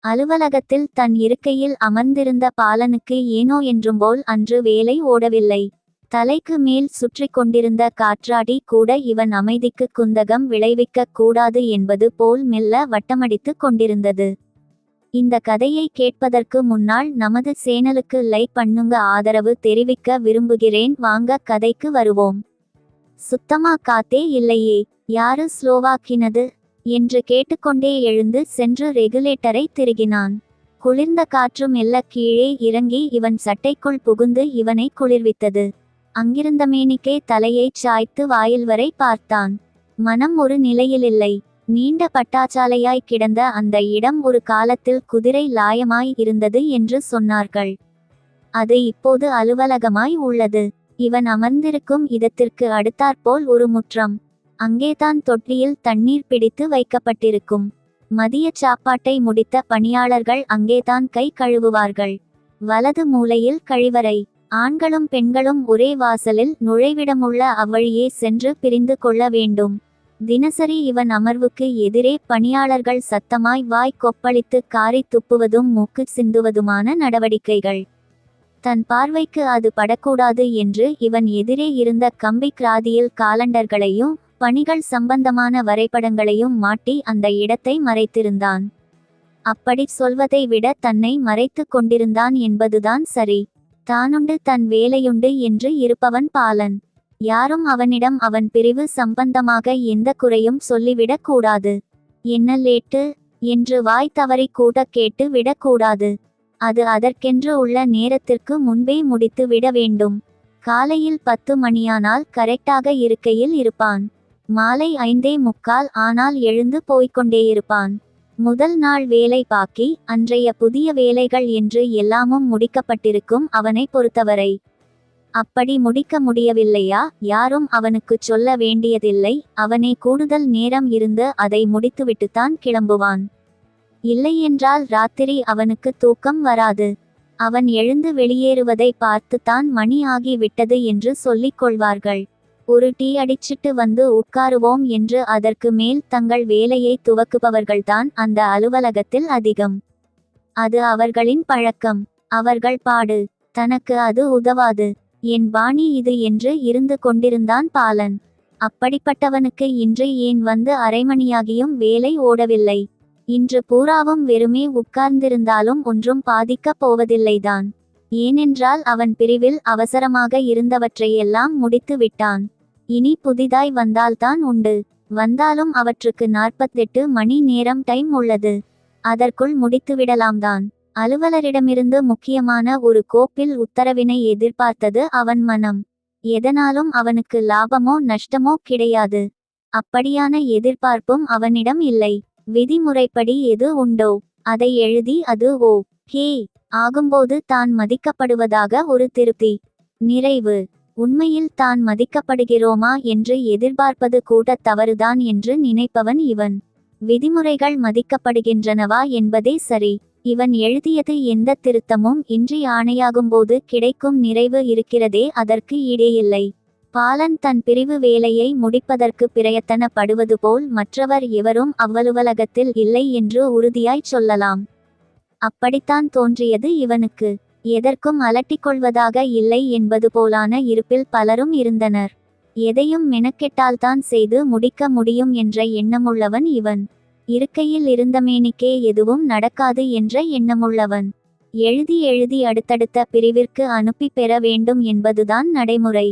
அலுவலகத்தில் தன் இருக்கையில் அமர்ந்திருந்த பாலனுக்கு ஏனோ என்றும்போல் அன்று வேலை ஓடவில்லை. தலைக்கு மேல் சுற்றி கொண்டிருந்த காற்றாடி கூட இவன் அமைதிக்கு குந்தகம் விளைவிக்க கூடாது என்பது போல் மெல்ல வட்டமடித்து கொண்டிருந்தது. இந்த கதையை கேட்பதற்கு முன்னால் நமது சேனலுக்கு லைக் பண்ணுங்க, ஆதரவு தெரிவிக்க விரும்புகிறேன். வாங்க கதைக்கு வருவோம். சுத்தமா காத்தே இல்லையே, யாரு ஸ்லோவாக்கினது என்று கேட்டுக்கொண்டே எழுந்து சென்று ரெகுலேட்டரை திருகினான். குளிர்ந்த காற்று மெல்ல கீழே இறங்கி இவன் சட்டைக்குள் புகுந்து இவனை குளிர்வித்தது. அங்கிருந்த மேனிக்கே தலையைச் சாய்த்து வாயில் வரை பார்த்தான். மனம் ஒரு நிலையிலில்லை. நீண்ட பட்டாச்சாலையாய் கிடந்த அந்த இடம் ஒரு காலத்தில் குதிரை லாயமாய் இருந்தது என்று சொன்னார்கள். அது இப்போது அலுவலகமாய் உள்ளது. இவன் அமர்ந்திருக்கும் இடத்திற்கு அடுத்தாற்போல் ஒரு முற்றம். அங்கேதான் தொட்டியில் தண்ணீர் பிடித்து வைக்கப்பட்டிருக்கும். மதிய சாப்பாட்டை முடித்த பணியாளர்கள் அங்கேதான் கை கழுவுவார்கள். வலது மூலையில் கழிவறை. ஆண்களும் பெண்களும் ஒரே வாசலில் நுழைவிடமுள்ள அவ்வழியே சென்று பிரிந்து கொள்ள வேண்டும். தினசரி இவன் அமர்வுக்கு எதிரே பணியாளர்கள் சத்தமாய் வாய் கொப்பளித்து காரி துப்புவதும் மூக்கு சிந்துவதுமான நடவடிக்கைகள். தன் பார்வைக்கு அது படக்கூடாது என்று இவன் எதிரே இருந்த கம்பி கிராதியில் காலண்டர்களையும் பணிகள் சம்பந்தமான வரைபடங்களையும் மாட்டி அந்த இடத்தை மறைத்திருந்தான். அப்படி சொல்வதை விட தன்னை மறைத்து கொண்டிருந்தான் என்பதுதான் சரி. தானுண்டு தன் வேலையுண்டு என்று இருப்பவன் பாலன். யாரும் அவனிடம் அவன் பிரிவு சம்பந்தமாக எந்த குறையும் சொல்லிவிடக் கூடாது. என்ன லேட்டு என்று வாய் தவறி கூட கேட்டு விடக்கூடாது. அது அதற்கென்று உள்ள நேரத்திற்கு முன்பே முடித்து விட வேண்டும். காலையில் 10 மணியானால் கரெக்டாக இருக்கையில் இருப்பான். மாலை 5:45 ஆனால் எழுந்து போய்கொண்டேயிருப்பான். முதல் நாள் வேலை பாக்கி, அன்றைய புதிய வேலைகள் என்று எல்லாமும் முடிக்கப்பட்டிருக்கும் அவனை பொறுத்தவரை. அப்படி முடிக்க முடியவில்லையா, யாரும் அவனுக்கு சொல்ல வேண்டியதில்லை. அவனே கூடுதல் நேரம் இருந்து அதை முடித்துவிட்டுத்தான் கிளம்புவான். இல்லையென்றால் ராத்திரி அவனுக்கு தூக்கம் வராது. அவன் எழுந்து வெளியேறுவதை பார்த்துத்தான் மணி ஆகி விட்டது என்று சொல்லிக் கொள்வார்கள். ஒரு டீ அடிச்சிட்டு வந்து உட்காருவோம் என்று அதற்கு மேல் தங்கள் வேலையை துவக்குபவர்கள்தான் அந்த அலுவலகத்தில் அதிகம். அது அவர்களின் பழக்கம், அவர்கள் பாடு. தனக்கு அது உதவாது. என் பாணி இது என்று இருந்து கொண்டிருந்தான் பாலன். அப்படிப்பட்டவனுக்கு இன்று ஏன் வந்து அரைமணியாகியும் வேலை ஓடவில்லை? இன்று பூராவும் வெறுமே உட்கார்ந்திருந்தாலும் ஒன்றும் பாதிக்கப் போவதில்லைதான். ஏனென்றால் அவன் பிரிவில் அவசரமாக இருந்தவற்றையெல்லாம் முடித்து விட்டான். இனி புதிதாய் வந்தால்தான் உண்டு. வந்தாலும் அவற்றுக்கு 48 மணி நேரம் டைம் உள்ளது. அதற்குள் முடித்துவிடலாம்தான். அலுவலரிடமிருந்து முக்கியமான ஒரு கோப்பில் உத்தரவினை எதிர்பார்த்தது அவன் மனம். எதனாலும் அவனுக்கு லாபமோ நஷ்டமோ கிடையாது. அப்படியான எதிர்பார்ப்பும் அவனிடம் இல்லை. விதிமுறைப்படி எது உண்டோ அதை எழுதி அது ஹே ஆகும்போது தான் மதிக்கப்படுவதாக ஒரு திருப்தி, நிறைவு. உண்மையில் தான் மதிக்கப்படுகிறோமா என்று எதிர்பார்ப்பது கூட தவறுதான் என்று நினைப்பவன் இவன். விதிமுறைகள் மதிக்கப்படுகின்றனவா என்பதே சரி. இவன் எழுதியது எந்த திருத்தமும் இன்றி ஆணையாகும்போது கிடைக்கும் நிறைவு இருக்கிறதே, அதற்கு ஈடேயில்லை. பாலன் தன் பிரிவு வேலையை முடிப்பதற்கு பிரயத்தனப்படுவது போல் மற்றவர் எவரும் அவ்வலுவலகத்தில் இல்லை என்று உறுதியாய்ச் சொல்லலாம். அப்படித்தான் தோன்றியது இவனுக்கு. எதற்கும் அலட்டிக்கொள்வதாக இல்லை என்பது போலான இருப்பில் பலரும் இருந்தனர். எதையும் மெனக்கெட்டால்தான் செய்து முடிக்க முடியும் என்ற எண்ணமுள்ளவன் இவன். இருக்கையில் இருந்தமேனிக்கே எதுவும் நடக்காது என்ற எண்ணமுள்ளவன். எழுதி எழுதி அடுத்தடுத்த பிரிவிற்கு அனுப்பி பெற வேண்டும் என்பதுதான் நடைமுறை.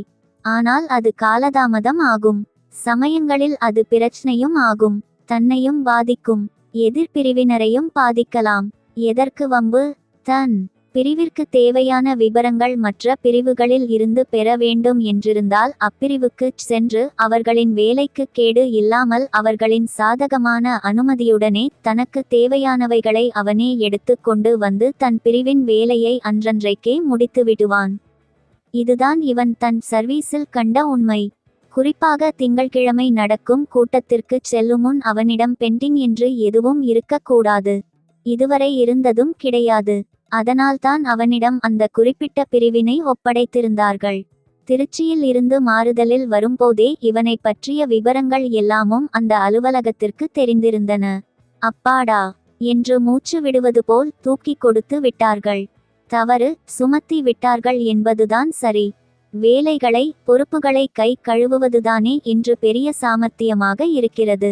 ஆனால் அது காலதாமதம் ஆகும். சமயங்களில் அது பிரச்சனையும் ஆகும். தன்னையும் பாதிக்கும், எதிர்பிரிவினரையும் பாதிக்கலாம். எதற்கு வம்பு? தன் பிரிவிற்கு தேவையான விபரங்கள் மற்ற பிரிவுகளில் இருந்து பெற வேண்டும் என்றிருந்தால் அப்பிரிவுக்கு சென்று அவர்களின் வேலைக்கு கேடு இல்லாமல் அவர்களின் சாதகமான அனுமதியுடனே தனக்கு தேவையானவைகளை அவனே எடுத்து கொண்டு வந்து தன் பிரிவின் வேலையை அன்றன்றைக்கே முடித்து விடுவான். இதுதான் இவன் தன் சர்வீஸில் கண்ட உண்மை. குறிப்பாக திங்கள்கிழமை நடக்கும் கூட்டத்திற்கு செல்லுமுன் அவனிடம் பெண்டிங் என்று எதுவும் இருக்கக்கூடாது. இதுவரை இருந்ததும் கிடையாது. அதனால்தான் அவனிடம் அந்த குறிப்பிட்ட பிரிவினை ஒப்படைத்திருந்தார்கள். திருச்சியில் இருந்து மாறுதலில் வரும்போதே இவனை பற்றிய விபரங்கள் எல்லாமும் அந்த அலுவலகத்திற்கு தெரிந்திருந்தன. அப்பாடா, என்று மூச்சு விடுவது போல் தூக்கி கொடுத்து விட்டார்கள். தவறு சுமத்தி விட்டார்கள் என்பதுதான் சரி. வேலைகளை பொறுப்புகளை கை கழுவுவதுதானே இன்று பெரிய சாமர்த்தியமாக இருக்கிறது.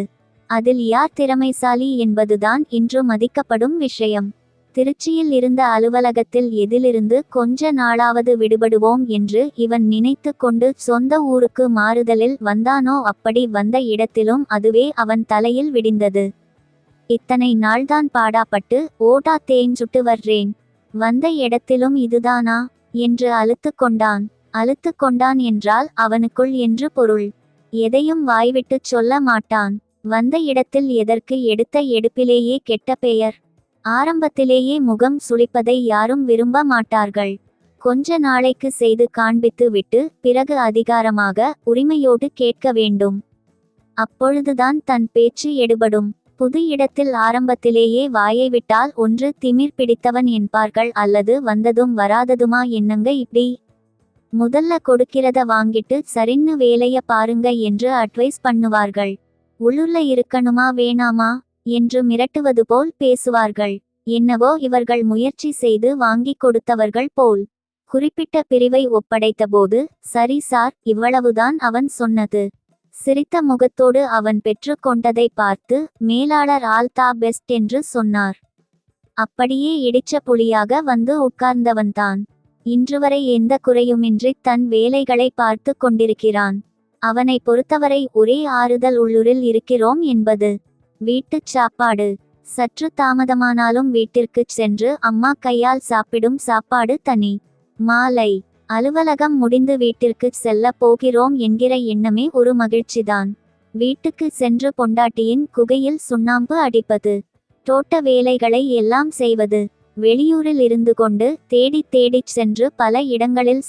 அதில் யார் திறமைசாலி என்பதுதான் இன்று மதிக்கப்படும் விஷயம். திருச்சியில் இருந்த அலுவலகத்தில் எதிலிருந்து கொஞ்ச நாளாவது விடுபடுவோம் என்று இவன் நினைத்து கொண்டு சொந்த ஊருக்கு மாறுதலில் வந்தானோ அப்படி வந்த இடத்திலும் அதுவே அவன் தலையில் விடிந்தது. இத்தனை நாள்தான் பாடாப்பட்டு ஓடா தேஞ்சுட்டு வர்றேன், வந்த இடத்திலும் இதுதானா என்று அலுத்து கொண்டான் என்றால் அவனுக்குள் என்று பொருள். எதையும் வாய்விட்டுச் சொல்ல மாட்டான். வந்த இடத்தில் எதற்கு எடுத்த எடுப்பிலேயே கெட்ட பெயர். ஆரம்பத்திலேயே முகம் சுளிப்பதை யாரும் விரும்ப மாட்டார்கள். கொஞ்ச நாளைக்கு செய்து காண்பித்து விட்டு பிறகு அதிகாரமாக உரிமையோடு கேட்க வேண்டும். அப்பொழுதுதான் தன் பேச்சு எடுபடும். புது இடத்தில் ஆரம்பத்திலேயே வாயை விட்டால் ஒன்று திமிர் பிடித்தவன் என்பார்கள், அல்லது வந்ததும் வராததுமா என்னங்க இப்படி, முதல்ல கொடுக்கிறத வாங்கிட்டு சரின்னு வேலைய பாருங்க என்று அட்வைஸ் பண்ணுவார்கள். உள்ளுள்ள இருக்கணுமா வேணாமா என்று மிரட்டுவது போல் பேசுவார்கள். என்னவோ இவர்கள் முயற்சி செய்து வாங்கி கொடுத்தவர்கள் போல். குறிப்பிட்ட பிரிவை ஒப்படைத்தபோது சரி சார் இவ்வளவுதான் அவன் சொன்னது. சிரித்த முகத்தோடு அவன் பெற்று கொண்டதை பார்த்து மேலாளர் ஆல் த பெஸ்ட் என்று சொன்னார். அப்படியே இடிச்ச புலியாக வந்து உட்கார்ந்தவன்தான் இன்றுவரை எந்த குறையுமின்றி தன் வேலைகளை பார்த்து கொண்டிருக்கிறான். அவனை பொறுத்தவரை ஒரே ஆறுதல் உள்ளூரில் இருக்கிறோம் என்பது. வீட்டுச் சாப்பாடு சற்று தாமதமானாலும் வீட்டிற்குச் சென்று அம்மா கையால் சாப்பிடும் சாப்பாடு தனி. மாலை அலுவலகம் முடிந்து வீட்டிற்கு செல்ல போகிறோம் என்கிற எண்ணமே ஒரு மகிழ்ச்சிதான். வீட்டுக்கு சென்று பொண்டாட்டியின் குகையில் சுண்ணாம்பு அடிப்பது, தோட்ட வேலைகளை எல்லாம் செய்வது, வெளியூரில் இருந்து கொண்டு தேடிச் சென்று பல இடங்களில்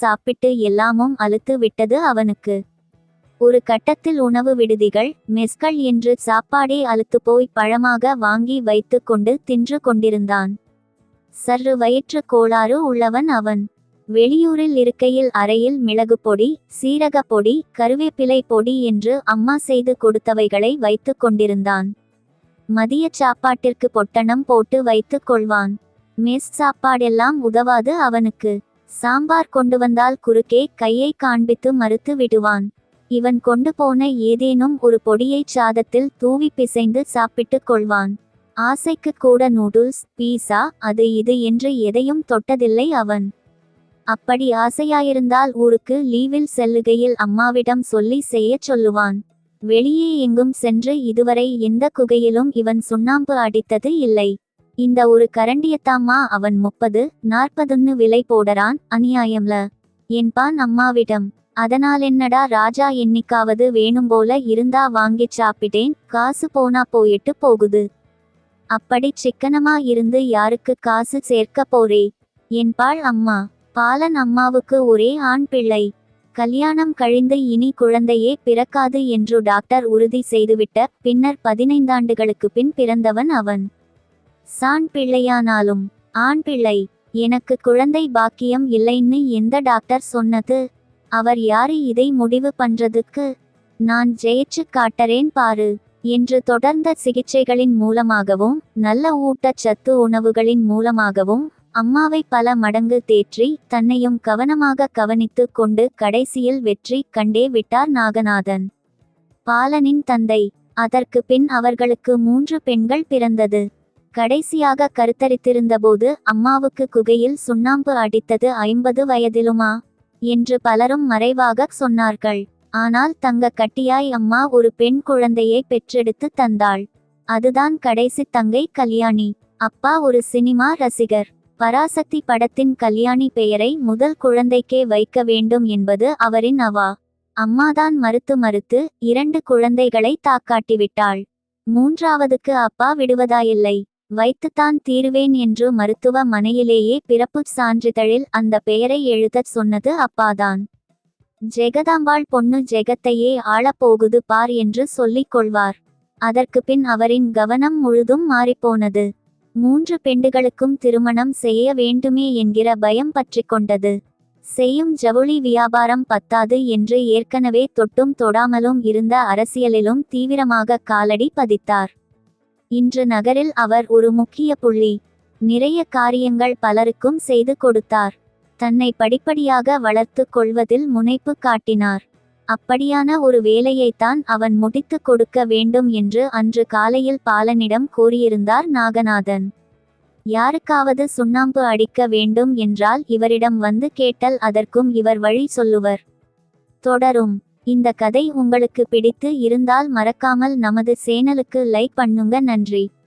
சாப்பிட்டு எல்லாமும் அலுத்து விட்டது அவனுக்கு. ஒரு கட்டத்தில் உணவு விடுதிகள் மெஸ்கள் என்று சாப்பாடே அலுத்து போய் பழமாக வாங்கி வைத்து கொண்டு தின்று கொண்டிருந்தான். சற்று வயிற்று கோளாறு உள்ளவன் அவன். வெளியூரில் இருக்கையில் அறையில் மிளகு பொடி, சீரக பொடி, கருவேப்பிலை பொடி என்று அம்மா செய்து கொடுத்தவைகளை வைத்து கொண்டிருந்தான். மதிய சாப்பாட்டிற்கு பொட்டணம் போட்டு வைத்து கொள்வான். மெஸ் சாப்பாடெல்லாம் உதவாது அவனுக்கு. சாம்பார் கொண்டு வந்தால் குறுக்கே கையை காண்பித்து மறுத்து விடுவான். இவன் கொண்டு போன ஏதேனும் ஒரு பொடியை சாதத்தில் தூவி பிசைந்து சாப்பிட்டு கொள்வான். ஆசைக்கு கூட நூடுல்ஸ், பீஸா, அது இது என்று எதையும் தொட்டதில்லை அவன். அப்படி ஆசையாயிருந்தால் ஊருக்கு லீவில் செல்லுகையில் அம்மாவிடம் சொல்லி செய்யச் சொல்லுவான். வெளியே எங்கும் சென்று இதுவரை எந்த குகையிலும் இவன் சுண்ணாம்பு அடித்தது இல்லை. இந்த ஒரு கரண்டியத்தாம்மா அவன் 30-40ன்னு விலை போடறான், அநியாயம்ல என்பான் அம்மாவிடம். அதனாலென்னடா ராஜா, என்னைக்காவது வேணும்போல இருந்தா வாங்கிச் சாப்பிட்டேன், காசு போனா போயிட்டு போகுது. அப்படி சிக்கனமா இருந்து யாருக்கு காசு சேர்க்க போறே என்பாள் அம்மா. பாலன் அம்மாவுக்கு ஒரே ஆண் பிள்ளை. கல்யாணம் கழிந்து இனி குழந்தையே பிறக்காது என்று டாக்டர் உறுதி செய்துவிட்ட பின்னர் 15 ஆண்டுகளுக்கு பின் பிறந்தவன் அவன். சாண் பிள்ளையானாலும் ஆண் பிள்ளை. எனக்கு குழந்தை பாக்கியம் இல்லைன்னு எந்த டாக்டர் சொன்னது? அவர் யாரு இதை முடிவு பண்றதுக்கு? நான் ஜெயிச்சு காட்டறேன் பாரு என்று தொடர்ந்த சிகிச்சைகளின் மூலமாகவும் நல்ல ஊட்டச்சத்து உணவுகளின் மூலமாகவும் அம்மாவை பல மடங்கு தேற்றி தன்னையும் கவனமாக கவனித்து கொண்டு கடைசியில் வெற்றி கண்டே விட்டார் நாகநாதன், பாலனின் தந்தை. அதற்கு பின் அவர்களுக்கு 3 பெண்கள் பிறந்தது. கடைசியாக கருத்தரித்திருந்தபோது அம்மாவுக்கு குகையில் சுண்ணாம்பு அடித்தது 50 வயதிலுமா என்று பலரும் மறைவாக சொன்னார்கள். ஆனால் தங்க கட்டியாய் அம்மா ஒரு பெண் குழந்தையை பெற்றெடுத்து தந்தாள். அதுதான் கடைசி தங்கை கல்யாணி. அப்பா ஒரு சினிமா ரசிகர். பராசக்தி படத்தின் கல்யாணி பெயரை முதல் குழந்தைக்கே வைக்க வேண்டும் என்பது அவரின் அவா. அம்மாதான் மறுத்து 2 குழந்தைகளை தாக்காட்டிவிட்டாள். 3ஆவதுக்கு அப்பா விடுவதாயில்லை, வைத்துத்தான் தீருவேன் என்று மருத்துவ மனையிலேயே பிறப்புச் சான்றிதழில் அந்த பெயரை எழுதச் சொன்னது அப்பாதான். ஜெகதாம்பாள் பொண்ணு ஜெகத்தையே ஆளப்போகுது பார் என்று சொல்லிக் கொள்வார். அதற்கு பின் அவரின் கவனம் முழுதும் மாறிப்போனது. 3 பெண்டுகளுக்கும் திருமணம் செய்ய வேண்டுமே என்கிற பயம் பற்றிக் கொண்டது. செய்யும் ஜவுளி வியாபாரம் பத்தாது என்று ஏற்கனவே தொட்டும் தொடாமலும் இருந்த அரசியலிலும் தீவிரமாக காலடி பதித்தார். இன்று நகரில் அவர் ஒரு முக்கிய புள்ளி. நிறைய காரியங்கள் பலருக்கும் செய்து கொடுத்தார். தன்னை படிப்படியாக வளர்த்து கொள்வதில் முனைப்பு காட்டினார். அப்படியான ஒரு வேலையைத்தான் அவன் முடித்து கொடுக்க வேண்டும் என்று அன்று காலையில் பாலனிடம் கூறியிருந்தார் நாகநாதன். யாருக்காவது சுண்ணாம்பு அடிக்க வேண்டும் என்றால் இவரிடம் வந்து கேட்டல், அதற்கும் இவர் வழி சொல்லுவர். தொடரும். இந்த கதை உங்களுக்கு பிடித்து இருந்தால் மறக்காமல் நமது சேனலுக்கு லைக் பண்ணுங்க. நன்றி.